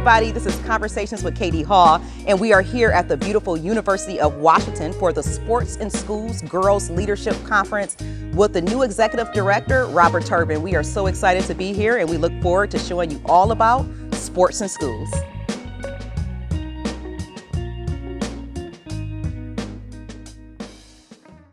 everybody. This is Conversations with Katie Hall, and we are here at the beautiful University of Washington for the Sports in Schools Girls Leadership Conference with the new executive director, Robert Turbin. We are so excited to be here, and we look forward to showing you all about sports in schools.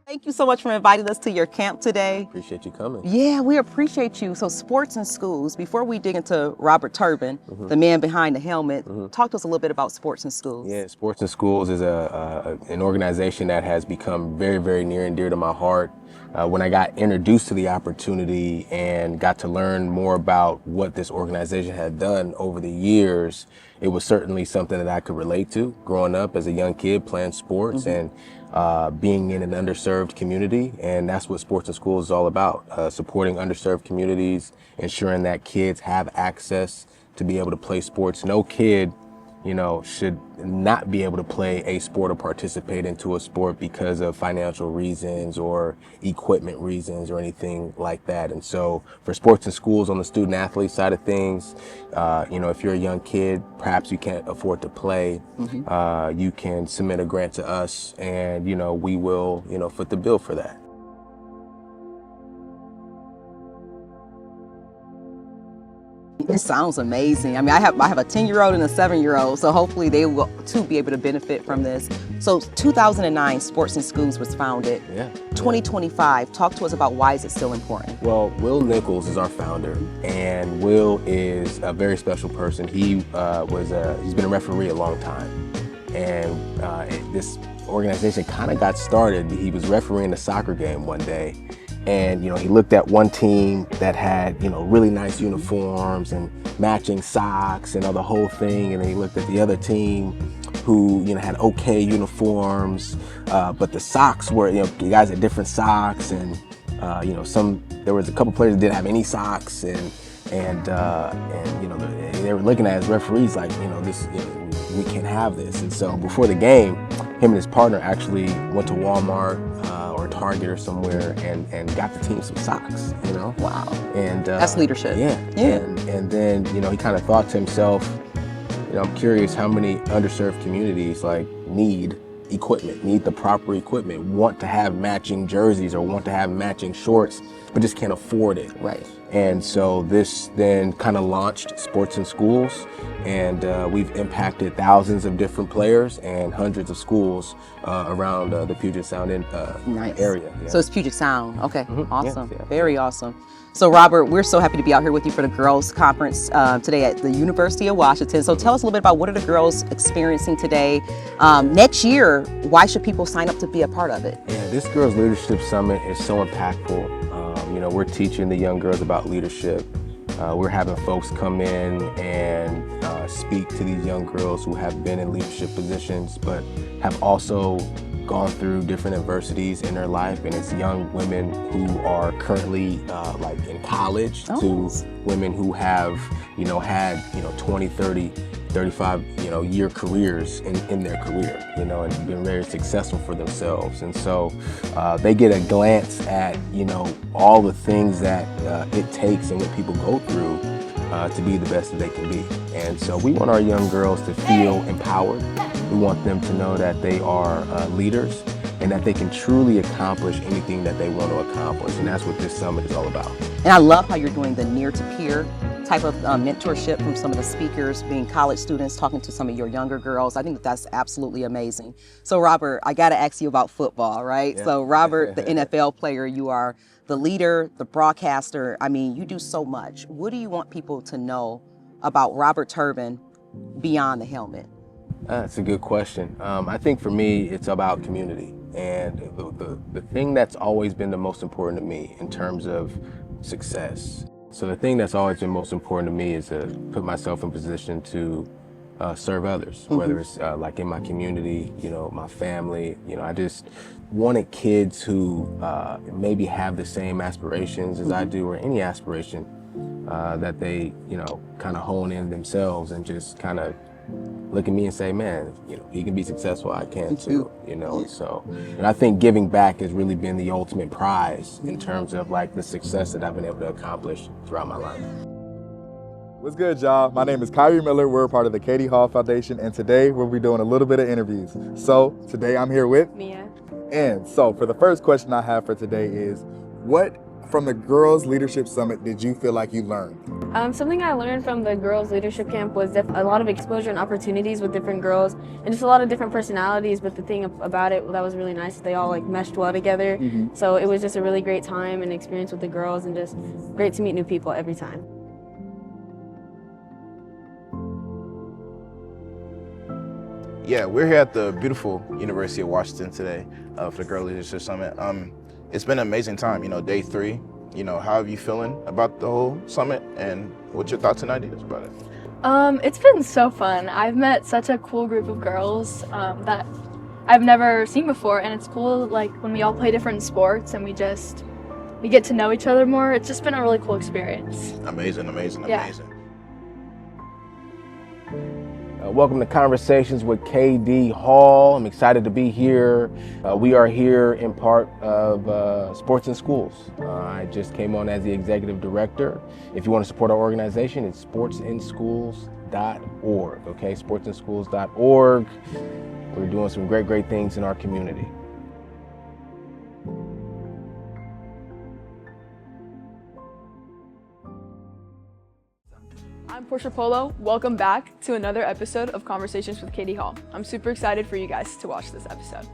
Thank you so much for inviting us to your camp today. Appreciate you coming. Yeah, we appreciate you. So sports in schools, before we dig into Robert Turbin, the man behind the helmet, talk to us a little bit about sports in schools. Yeah, Sports in Schools is an organization that has become very, very near and dear to my heart. When I got introduced to the opportunity and got to learn more about what this organization had done over the years, it was certainly something that I could relate to growing up as a young kid playing sports and being in an underserved community. And that's what Sports in Schools is all about, supporting underserved communities, ensuring that kids have access to be able to play sports. No kid, should not be able to play a sport or participate into a sport because of financial reasons or equipment reasons or anything like that. And so for Sports in Schools on the student athlete side of things, if you're a young kid, perhaps you can't afford to play, you can submit a grant to us and, we will, foot the bill for that. It sounds amazing. I mean, I have a 10-year-old and a 7-year-old, so hopefully they will too be able to benefit from this. So 2009, Sports in Schools was founded. Yeah. 2025, talk to us about why is it still important? Well, Will Nichols is our founder, and Will is a very special person. He's been a referee a long time, and this organization kind of got started. He was refereeing a soccer game one day. And, he looked at one team that had, really nice uniforms and matching socks and the whole thing. And then he looked at the other team who, had okay uniforms, but the socks were, the guys had different socks. And, there was a couple players that didn't have any socks. And they were looking at as referees like, we can't have this. And so before the game, him and his partner actually went to Walmart or Target or somewhere and got the team some socks, Wow. And that's leadership. Yeah. And then, he kind of thought to himself, I'm curious how many underserved communities need equipment, need the proper equipment, want to have matching jerseys or want to have matching shorts, but just can't afford it. Right. And so this then kind of launched Sports in Schools, and we've impacted thousands of different players and hundreds of schools around the Puget Sound area. Yeah. So it's Puget Sound. Okay, awesome. Yeah. Very awesome. So Robert, we're so happy to be out here with you for the girls conference today at the University of Washington. So tell us a little bit about what are the girls experiencing today. Next year, why should people sign up to be a part of it? Yeah, this Girls Leadership Summit is so impactful. We're teaching the young girls about leadership. We're having folks come in and speak to these young girls who have been in leadership positions, but have also gone through different adversities in their life. And it's young women who are currently in college to women who have, had, 20, 30, 35, year careers in their career, and been very successful for themselves. And so they get a glance at, all the things that it takes and what people go through to be the best that they can be. And so we want our young girls to feel empowered. We want them to know that they are leaders and that they can truly accomplish anything that they want to accomplish. And that's what this summit is all about. And I love how you're doing the near-to-peer type of mentorship from some of the speakers, being college students, talking to some of your younger girls. I think that's absolutely amazing. So Robert, I got to ask you about football, right? Yeah. So Robert, the NFL player, you are the leader, the broadcaster. I mean, you do so much. What do you want people to know about Robert Turbin beyond the helmet? That's a good question. I think for me, it's about community. And the thing that's always been the most important to me in terms of success. So the thing that's always been most important to me is to put myself in position to serve others, whether it's like in my community, my family. I just wanted kids who maybe have the same aspirations as I do, or any aspiration that they, kind of hone in themselves and just kind of look at me and say, man, he can be successful, I can too, So, and I think giving back has really been the ultimate prize in terms of the success that I've been able to accomplish throughout my life. What's good, y'all? My name is Kyri Miller. We're a part of the Katie Hall Foundation, and today we'll be doing a little bit of interviews. So today I'm here with Mia. And so for the first question I have for today is, what from the Girls Leadership Summit did you feel like you learned? Something I learned from the Girls Leadership Camp was a lot of exposure and opportunities with different girls and just a lot of different personalities. But the thing about it that was really nice, they all like meshed well together. So it was just a really great time and experience with the girls, and just great to meet new people every time. Yeah, we're here at the beautiful University of Washington today for the Girl Leadership Summit. It's been an amazing time, day 3. How have you feeling about the whole summit, and what's your thoughts and ideas about it? It's been so fun. I've met such a cool group of girls that I've never seen before, and it's cool like when we all play different sports and we get to know each other more. It's just been a really cool experience. Amazing. Yeah. Welcome to Conversations with KD Hall. I'm excited to be here. We are here in part of Sports in Schools. I just came on as the executive director. If you want to support our organization, it's sportsinschools.org, okay? sportsinschools.org. We're doing some great things in our community. I'm Portia Polo. Welcome back to another episode of Conversations with Katie Hall. I'm super excited for you guys to watch this episode.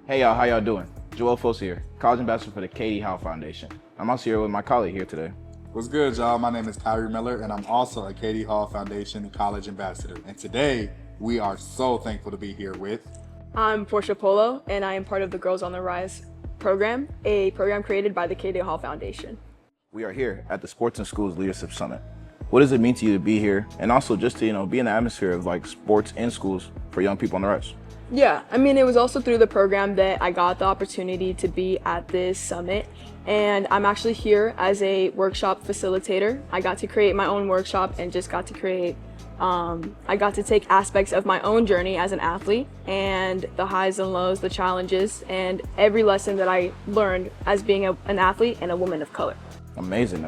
Hey y'all, how y'all doing? Joel Fosu here, College Ambassador for the Katie Hall Foundation. I'm also here with my colleague here today. What's good, y'all? My name is Kyri Miller, and I'm also a Katie Hall Foundation College Ambassador. And today, we are so thankful to be here with... I'm Portia Polo, and I am part of the Girls on the Rise program, a program created by the Katie Hall Foundation. We are here at the Sports in Schools Leadership Summit. What does it mean to you to be here, and also just to be in the atmosphere of like sports in schools for young people on the rise? Yeah, it was also through the program that I got the opportunity to be at this summit, and I'm actually here as a workshop facilitator. I got to create my own workshop and just got to create I got to take aspects of my own journey as an athlete and the highs and lows, the challenges, and every lesson that I learned as being an athlete and a woman of color. Amazing.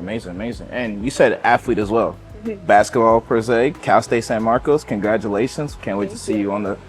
And you said athlete as well. Basketball per se, Cal State San Marcos, congratulations. Can't wait to see you on the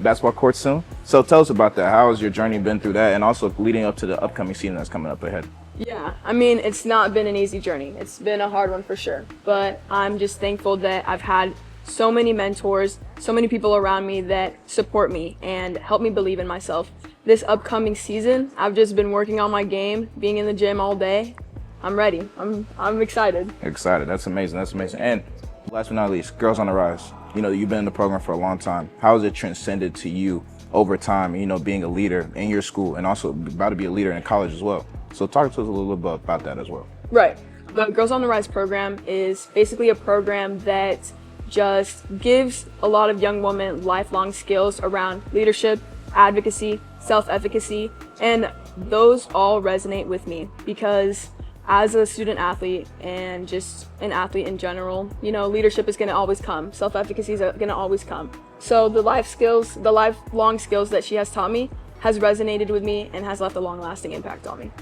basketball court soon. So tell us about that. How has your journey been through that, and also leading up to the upcoming season that's coming up ahead? Yeah, it's not been an easy journey. It's been a hard one for sure. But I'm just thankful that I've had so many mentors, so many people around me that support me and help me believe in myself. This upcoming season, I've just been working on my game, being in the gym all day. I'm ready. I'm excited. Excited. That's amazing. And last but not least, Girls on the Rise. You've been in the program for a long time. How has it transcended to you over time, being a leader in your school and also about to be a leader in college as well? So talk to us a little bit about that as well. Right. The Girls on the Rise program is basically a program that just gives a lot of young women lifelong skills around leadership, advocacy, self-efficacy, and those all resonate with me because as a student athlete and just an athlete in general, leadership is going to always come. Self-efficacy is going to always come. So the lifelong skills that she has taught me has resonated with me and has left a long-lasting impact on me.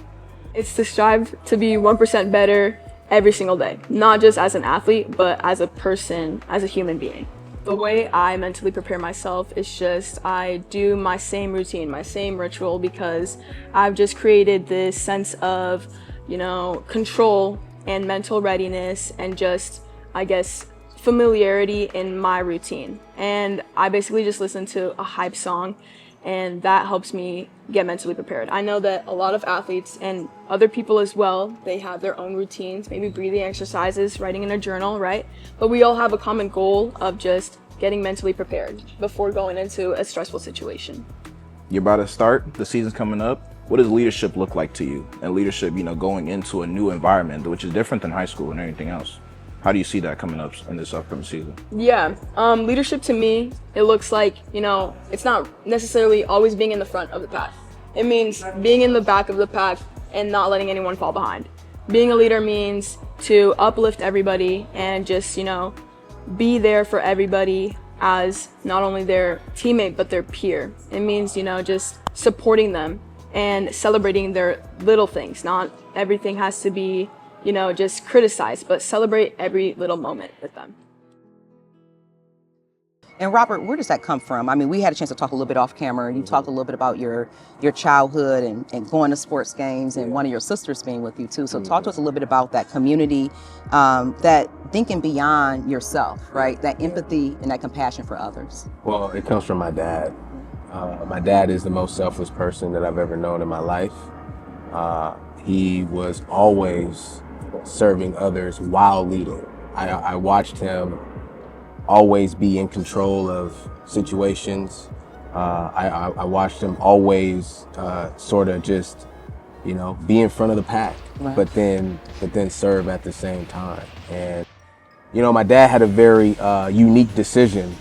It's to strive to be 1% better every single day, not just as an athlete, but as a person, as a human being. The way I mentally prepare myself is just I do my same routine, my same ritual, because I've just created this sense of control and mental readiness and just, familiarity in my routine. And I basically just listen to a hype song, and that helps me get mentally prepared. I know that a lot of athletes and other people as well, they have their own routines, maybe breathing exercises, writing in a journal, right? But we all have a common goal of just getting mentally prepared before going into a stressful situation. You're about to start, the season's coming up. What does leadership look like to you? And leadership, going into a new environment, which is different than high school and anything else. How do you see that coming up in this upcoming season? Yeah, leadership to me, it looks like, it's not necessarily always being in the front of the pack. It means being in the back of the pack and not letting anyone fall behind. Being a leader means to uplift everybody and just, be there for everybody as not only their teammate, but their peer. It means, just supporting them and celebrating their little things. Not everything has to be, just criticize, but celebrate every little moment with them. And Robert, where does that come from? I mean, we had a chance to talk a little bit off camera. You talked a little bit about your childhood and going to sports games and one of your sisters being with you too. So talk to us a little bit about that community, that thinking beyond yourself, right? That empathy and that compassion for others. Well, it comes from my dad. My dad is the most selfless person that I've ever known in my life. He was always serving others while leading. I watched him always be in control of situations. I watched him always sort of just, be in front of the pack, Right. but then serve at the same time. And my dad had a very unique decision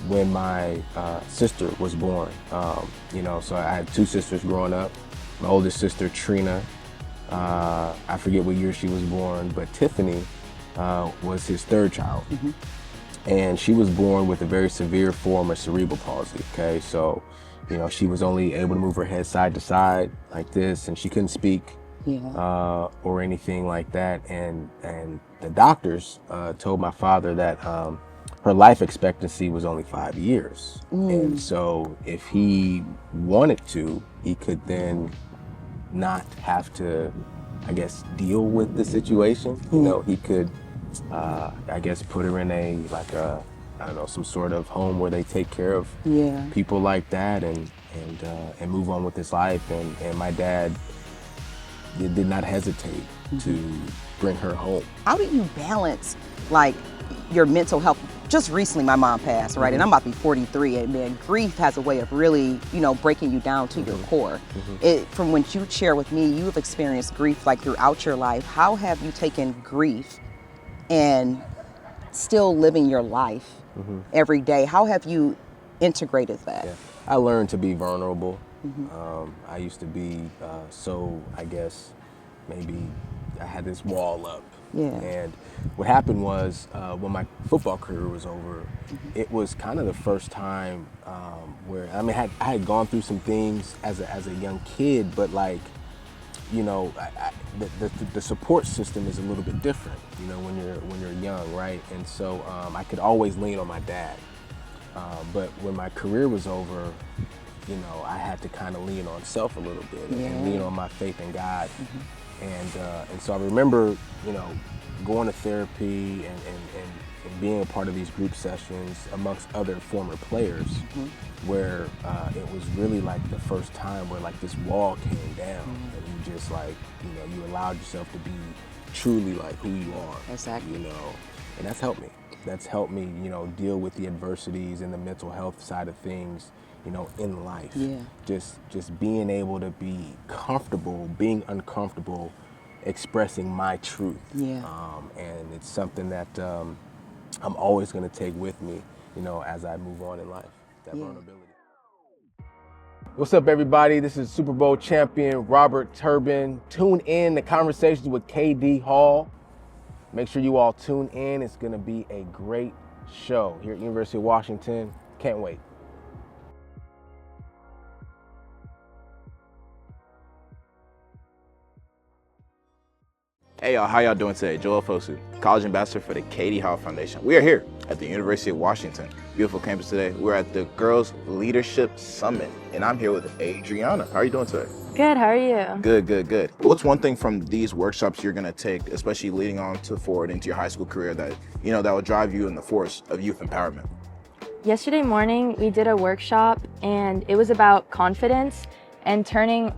when my sister was born. So I had two sisters growing up. My oldest sister, Trina, I forget what year she was born, but Tiffany was his third child. Mm-hmm. And she was born with a very severe form of cerebral palsy, okay? So, she was only able to move her head side to side like this, and she couldn't speak or anything like that. And the doctors told my father that her life expectancy was only 5 years. And so if he wanted to, he could then not have to, I guess, deal with the situation. He could put her in some sort of home where they take care of people like that and move on with his life. And my dad did not hesitate to bring her home. How do you balance your mental health? Just recently my mom passed, right? And I'm about to be 43, and man, grief has a way of really, breaking you down to your core. From what you share with me, you have experienced grief throughout your life. How have you taken grief and still living your life every day? How have you integrated that? Yeah. I learned to be vulnerable. I used to be maybe I had this wall up. And what happened was when my football career was over, it was kind of the first time where I had gone through some things as a young kid, but the support system is a little bit different, when you're young, right? And so I could always lean on my dad. But when my career was over, I had to kind of lean on self a little bit and lean on my faith in God. And so I remember, going to therapy and being a part of these group sessions amongst other former players, where it was really the first time where this wall came down and you just you allowed yourself to be truly who you are. Exactly. And that's helped me. That's helped me, deal with the adversities and the mental health side of things, in life. Yeah. Just being able to be comfortable, being uncomfortable, expressing my truth. Yeah. And it's something that I'm always going to take with me, as I move on in life, that vulnerability. What's up, everybody? This is Super Bowl champion Robert Turbin. Tune in to Conversations with KD Hall. Make sure you all tune in. It's going to be a great show here at University of Washington. Can't wait. Hey y'all, how y'all doing today? Joel Fosu, College Ambassador for the KD Hall Foundation. We are here at the University of Washington. Beautiful campus today. We're at the Girls Leadership Summit, and I'm here with Adriana. How are you doing today? Good, how are you? Good. What's one thing from these workshops you're gonna take, especially leading on to forward into your high school career, that that will drive you in the force of youth empowerment? Yesterday morning, we did a workshop, and it was about confidence and turning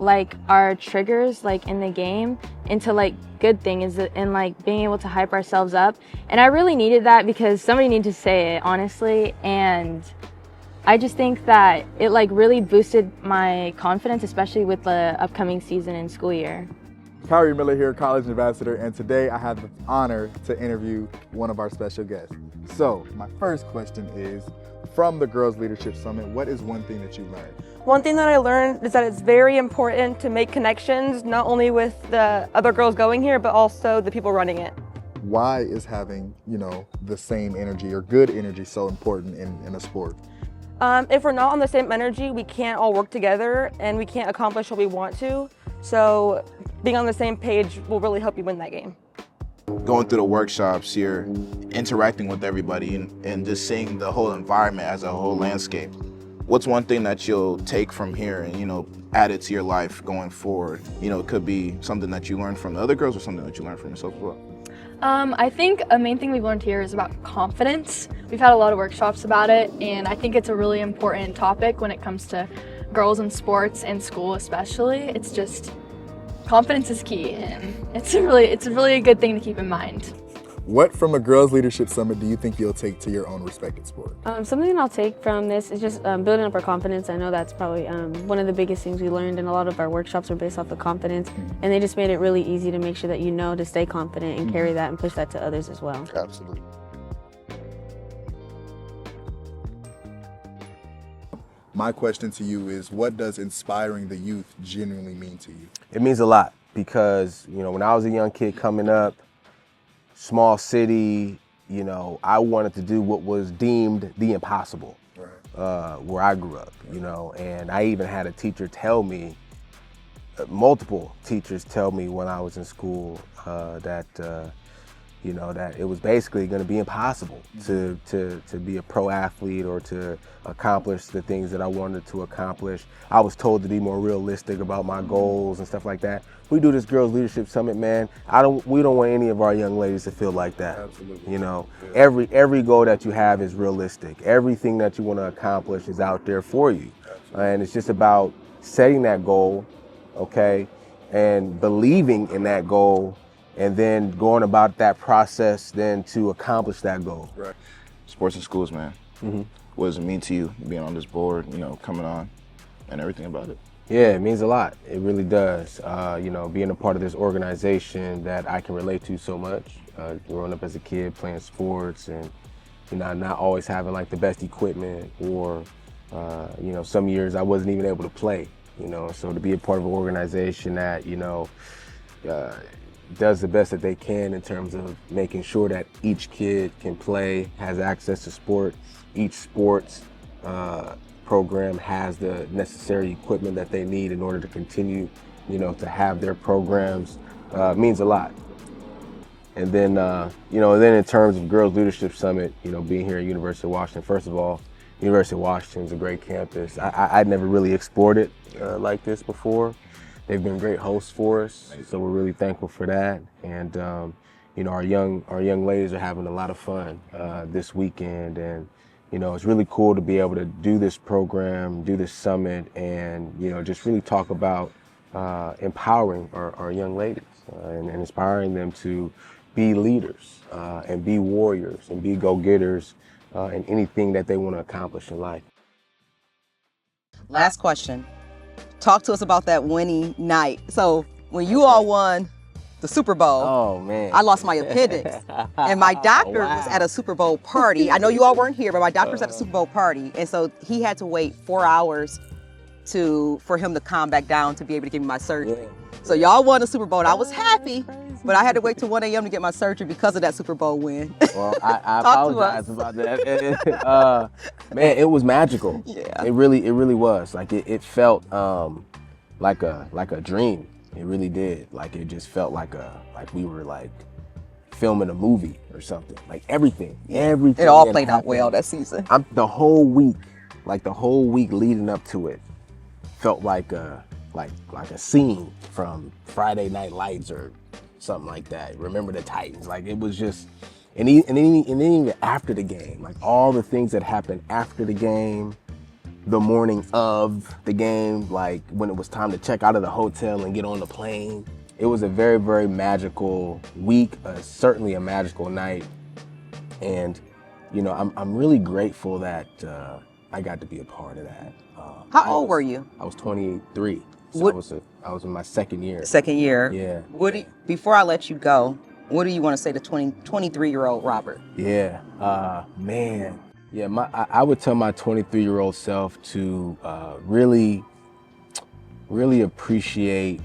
our triggers in the game into good things and being able to hype ourselves up. And I really needed that because somebody needed to say it, honestly. And I just think that it really boosted my confidence, especially with the upcoming season and school year. Kyri Miller here, College Ambassador, and today I have the honor to interview one of our special guests. So my first question is, from the Girls Leadership Summit, what is one thing that you learned? One thing that I learned is that it's very important to make connections, not only with the other girls going here, but also the people running it. Why is having, the same energy or good energy so important in a sport? If we're not on the same energy, we can't all work together and we can't accomplish what we want to. So being on the same page will really help you win that game. Going through the workshops, you're interacting with everybody and just seeing the whole environment as a whole landscape. What's one thing that you'll take from here and, add it to your life going forward? It could be something that you learned from the other girls or something that you learned from yourself as well. I think a main thing we've learned here is about confidence. We've had a lot of workshops about it, and I think it's a really important topic when it comes to girls in sports and school especially. It's just, confidence is key, and it's a really good thing to keep in mind. What from a Girls Leadership Summit do you think you'll take to your own respected sport? Something I'll take from this is just building up our confidence. I know that's probably one of the biggest things we learned, and a lot of our workshops were based off of confidence, and they just made it really easy to make sure that to stay confident and carry that and push that to others as well. Absolutely. My question to you is, what does inspiring the youth genuinely mean to you? It means a lot because, when I was a young kid coming up, small city, I wanted to do what was deemed the impossible, where I grew up, and I even had a teacher tell me, multiple teachers tell me when I was in school that it was basically going to be impossible to be a pro athlete or to accomplish the things that I wanted to accomplish. I was told to be more realistic about my goals and stuff like that. We do this Girls Leadership Summit, man. We don't want any of our young ladies to feel like that. Absolutely. Every goal that you have is realistic. Everything that you want to accomplish is out there for you. And it's just about setting that goal, okay, and believing in that goal, and then going about that process then to accomplish that goal. Right. Sports in schools, man. Mm-hmm. What does it mean to you being on this board, coming on and everything about it? Yeah, it means a lot. It really does. Being a part of this organization that I can relate to so much. Growing up as a kid playing sports and, not always having like the best equipment or, some years I wasn't even able to play, so to be a part of an organization that, does the best that they can in terms of making sure that each kid can play, has access to sport. Each sports program has the necessary equipment that they need in order to continue, to have their programs, means a lot. And then, then in terms of Girls Leadership Summit, being here at University of Washington, first of all, University of Washington is a great campus. I'd never really explored it like this before. They've been great hosts for us, so we're really thankful for that. And our young ladies are having a lot of fun this weekend, and it's really cool to be able to do this program, do this summit, and just really talk about empowering our young ladies and inspiring them to be leaders and be warriors and be go-getters in anything that they want to accomplish in life. Last question. Talk to us about that winning night. So when you all won the Super Bowl, oh man, I lost my appendix, and my doctor was at a Super Bowl party. I know you all weren't here, but my doctor was at a Super Bowl party, and so he had to wait 4 hours for him to calm back down to be able to give me my surgery. Yeah. So y'all won the Super Bowl, and I was happy, but I had to wait till 1 a.m. to get my surgery because of that Super Bowl win. Well, I apologize about that. Man, it was magical. Yeah. It really was. Like it felt like a dream. It really did. Like it just felt like we were like filming a movie or something. Like everything. It all played out well that season. The whole week leading up to it felt like a scene from Friday Night Lights or something like that. Remember the Titans. Like it was just, and then even after the game, like all the things that happened after the game, the morning of the game, like when it was time to check out of the hotel and get on the plane. It was a very, very magical week, certainly a magical night. And, I'm really grateful that I got to be a part of that. How old were you? I was 23. So I was in my second year. Second year. Yeah. Before I let you go, what do you want to say to 23-year-old Robert? Yeah, man. Yeah, I would tell my 23-year-old self to really appreciate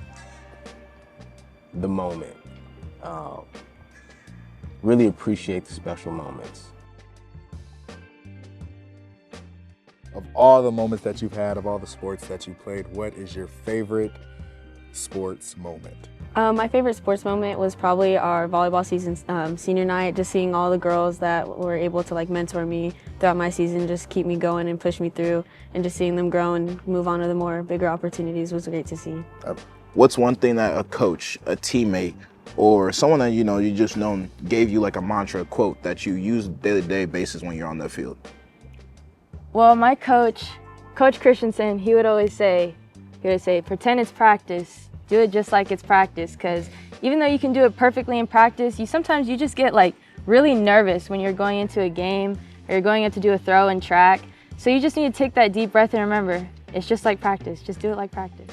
the moment. Really appreciate the special moments. Of all the moments that you've had, of all the sports that you played, what is your favorite sports moment? My favorite sports moment was probably our volleyball season senior night. Just seeing all the girls that were able to like mentor me throughout my season, just keep me going and push me through, and just seeing them grow and move on to the more bigger opportunities was great to see. What's one thing that a coach, a teammate, or someone that you just known gave you like a mantra, a quote that you use day-to-day basis when you're on the field? Well, my coach, Coach Christensen, he would always say, pretend it's practice. Do it just like it's practice, because even though you can do it perfectly in practice, sometimes you just get like really nervous when you're going into a game or you're going in to do a throw in track. So you just need to take that deep breath and remember, it's just like practice. Just do it like practice.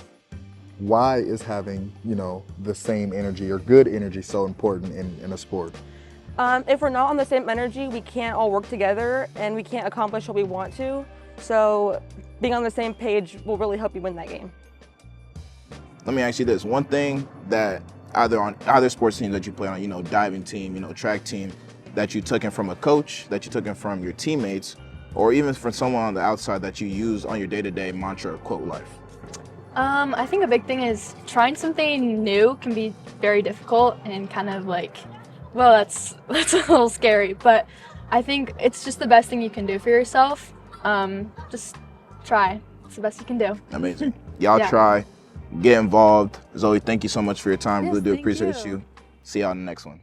Why is having, the same energy or good energy so important in a sport? If we're not on the same energy, we can't all work together and we can't accomplish what we want to. So being on the same page will really help you win that game. Let me ask you this. One thing that either sports team that you play on, diving team, track team, that you took in from a coach, that you took in from your teammates, or even from someone on the outside that you use on your day-to-day mantra or quote life? I think a big thing is trying something new can be very difficult and kind of like, well, that's a little scary, but I think it's just the best thing you can do for yourself. Just try. It's the best you can do. Amazing. Y'all try. Get involved. Zoe, thank you so much for your time. Yes, Really do thank appreciate you. you. See y'all in the next one.